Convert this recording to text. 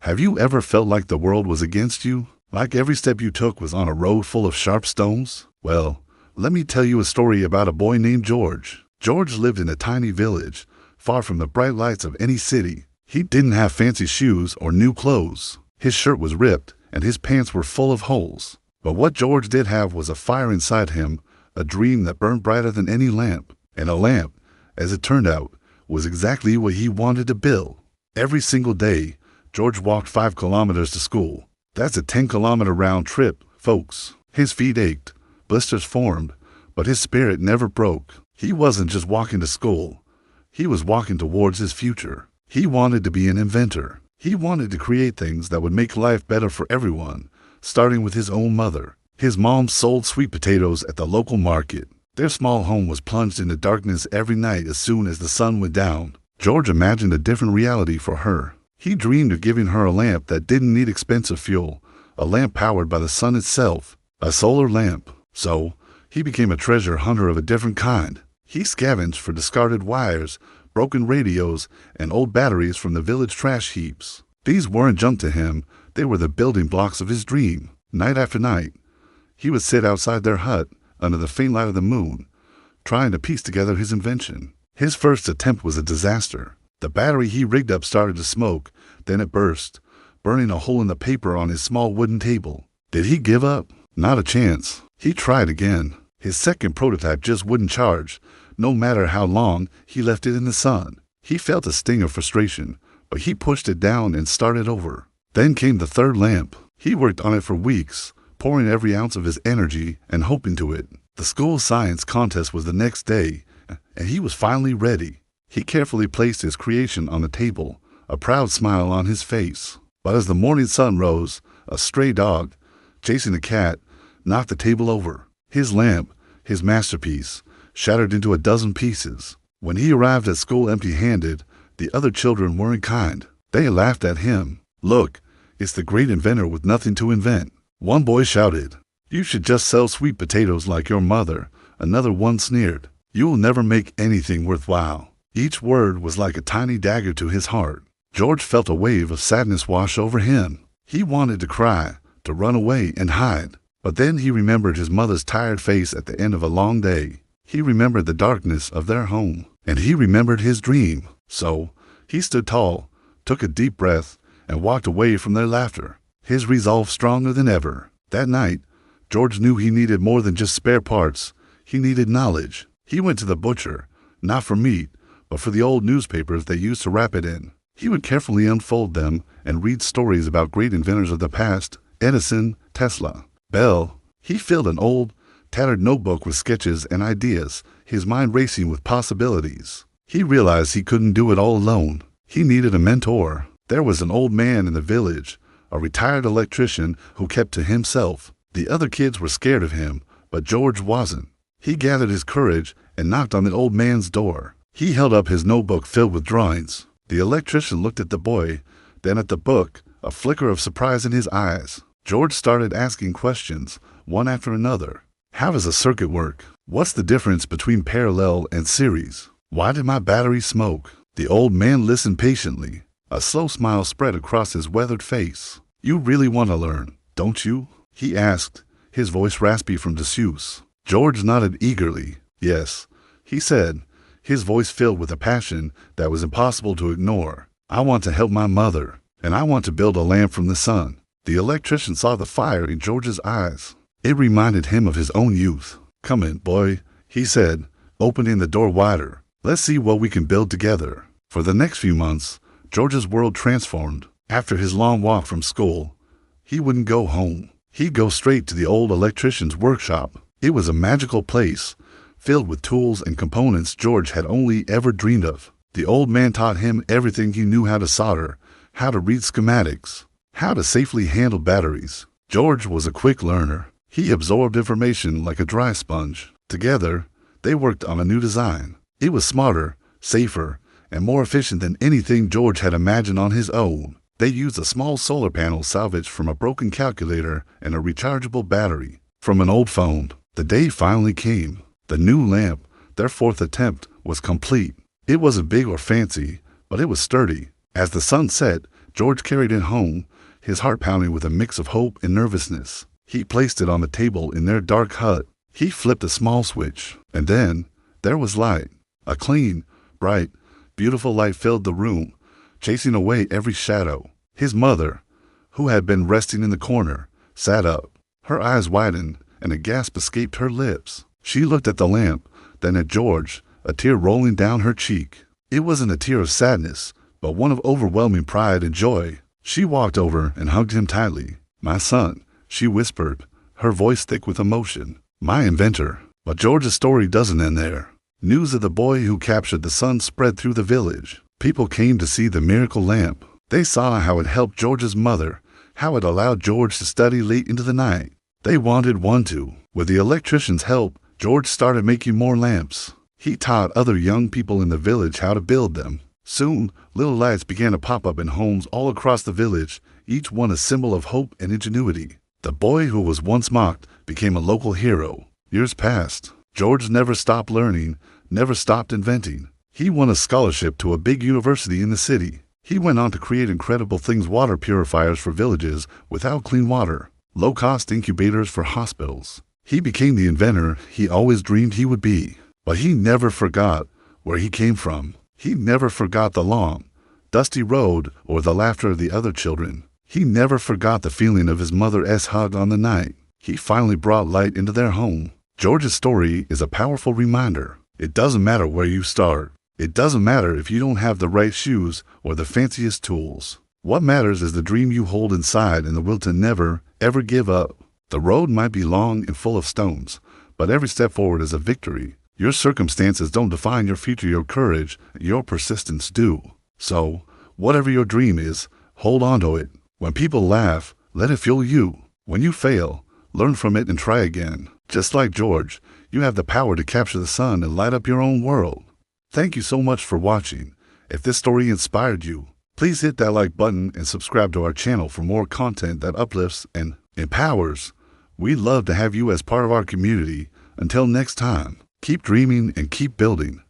Have you ever felt like the world was against you? Like every step you took was on a road full of sharp stones? Well, let me tell you a story about a boy named George. George lived in a tiny village, far from the bright lights of any city. He didn't have fancy shoes or new clothes. His shirt was ripped, and his pants were full of holes. But what George did have was a fire inside him, a dream that burned brighter than any lamp. And a lamp, as it turned out, was exactly what he wanted to build. Every single day, George walked 5 kilometers to school. That's a 10-kilometer round trip, folks. His feet ached, blisters formed, but his spirit never broke. He wasn't just walking to school. He was walking towards his future. He wanted to be an inventor. He wanted to create things that would make life better for everyone, starting with his own mother. His mom sold sweet potatoes at the local market. Their small home was plunged into darkness every night as soon as the sun went down. George imagined a different reality for her. He dreamed of giving her a lamp that didn't need expensive fuel, a lamp powered by the sun itself, a solar lamp. So, he became a treasure hunter of a different kind. He scavenged for discarded wires, broken radios, and old batteries from the village trash heaps. These weren't junk to him, they were the building blocks of his dream. Night after night, he would sit outside their hut, under the faint light of the moon, trying to piece together his invention. His first attempt was a disaster. The battery he rigged up started to smoke, then it burst, burning a hole in the paper on his small wooden table. Did he give up? Not a chance. He tried again. His second prototype just wouldn't charge, no matter how long he left it in the sun. He felt a sting of frustration, but he pushed it down and started over. Then came the third lamp. He worked on it for weeks, pouring every ounce of his energy and hope into it. The school science contest was the next day, and he was finally ready. He carefully placed his creation on the table, a proud smile on his face. But as the morning sun rose, a stray dog, chasing a cat, knocked the table over. His lamp, his masterpiece, shattered into a dozen pieces. When he arrived at school empty-handed, the other children weren't kind. They laughed at him. "Look, it's the great inventor with nothing to invent." One boy shouted, "You should just sell sweet potatoes like your mother." Another one sneered, "You'll never make anything worthwhile." Each word was like a tiny dagger to his heart. George felt a wave of sadness wash over him. He wanted to cry, to run away and hide. But then he remembered his mother's tired face at the end of a long day. He remembered the darkness of their home. And he remembered his dream. So, he stood tall, took a deep breath, and walked away from their laughter, his resolve stronger than ever. That night, George knew he needed more than just spare parts. He needed knowledge. He went to the butcher, not for meat, but for the old newspapers they used to wrap it in. He would carefully unfold them and read stories about great inventors of the past: Edison, Tesla, Bell. He filled an old, tattered notebook with sketches and ideas, his mind racing with possibilities. He realized he couldn't do it all alone. He needed a mentor. There was an old man in the village, a retired electrician who kept to himself. The other kids were scared of him, but George wasn't. He gathered his courage and knocked on the old man's door. He held up his notebook filled with drawings. The electrician looked at the boy, then at the book, a flicker of surprise in his eyes. George started asking questions, one after another. How does a circuit work? What's the difference between parallel and series? Why did my battery smoke? The old man listened patiently. A slow smile spread across his weathered face. "You really want to learn, don't you?" he asked, his voice raspy from disuse. George nodded eagerly. "Yes," he said, his voice filled with a passion that was impossible to ignore. "I want to help my mother, and I want to build a lamp from the sun." The electrician saw the fire in George's eyes. It reminded him of his own youth. "Come in, boy," he said, opening the door wider. "Let's see what we can build together." For the next few months, George's world transformed. After his long walk from school, he wouldn't go home. He'd go straight to the old electrician's workshop. It was a magical place, filled with tools and components George had only ever dreamed of. The old man taught him everything he knew: how to solder, how to read schematics, how to safely handle batteries. George was a quick learner. He absorbed information like a dry sponge. Together, they worked on a new design. It was smarter, safer, and more efficient than anything George had imagined on his own. They used a small solar panel salvaged from a broken calculator and a rechargeable battery from an old phone. The day finally came. The new lamp, their fourth attempt, was complete. It wasn't big or fancy, but it was sturdy. As the sun set, George carried it home, his heart pounding with a mix of hope and nervousness. He placed it on the table in their dark hut. He flipped a small switch, and then there was light. A clean, bright, beautiful light filled the room, chasing away every shadow. His mother, who had been resting in the corner, sat up. Her eyes widened, and a gasp escaped her lips. She looked at the lamp, then at George, a tear rolling down her cheek. It wasn't a tear of sadness, but one of overwhelming pride and joy. She walked over and hugged him tightly. "My son," she whispered, her voice thick with emotion. "My inventor." But George's story doesn't end there. News of the boy who captured the sun spread through the village. People came to see the miracle lamp. They saw how it helped George's mother, how it allowed George to study late into the night. They wanted one too. With the electrician's help, George started making more lamps. He taught other young people in the village how to build them. Soon, little lights began to pop up in homes all across the village, each one a symbol of hope and ingenuity. The boy who was once mocked became a local hero. Years passed. George never stopped learning, never stopped inventing. He won a scholarship to a big university in the city. He went on to create incredible things: water purifiers for villages without clean water, low-cost incubators for hospitals. He became the inventor he always dreamed he would be. But he never forgot where he came from. He never forgot the long, dusty road or the laughter of the other children. He never forgot the feeling of his mother's hug on the night he finally brought light into their home. George's story is a powerful reminder. It doesn't matter where you start. It doesn't matter if you don't have the right shoes or the fanciest tools. What matters is the dream you hold inside and the will to never, ever give up. The road might be long and full of stones, but every step forward is a victory. Your circumstances don't define your future. Your courage, your persistence do. So, whatever your dream is, hold on to it. When people laugh, let it fuel you. When you fail, learn from it and try again. Just like George, you have the power to capture the sun and light up your own world. Thank you so much for watching. If this story inspired you, please hit that like button and subscribe to our channel for more content that uplifts and empowers. We'd love to have you as part of our community. Until next time, keep dreaming and keep building.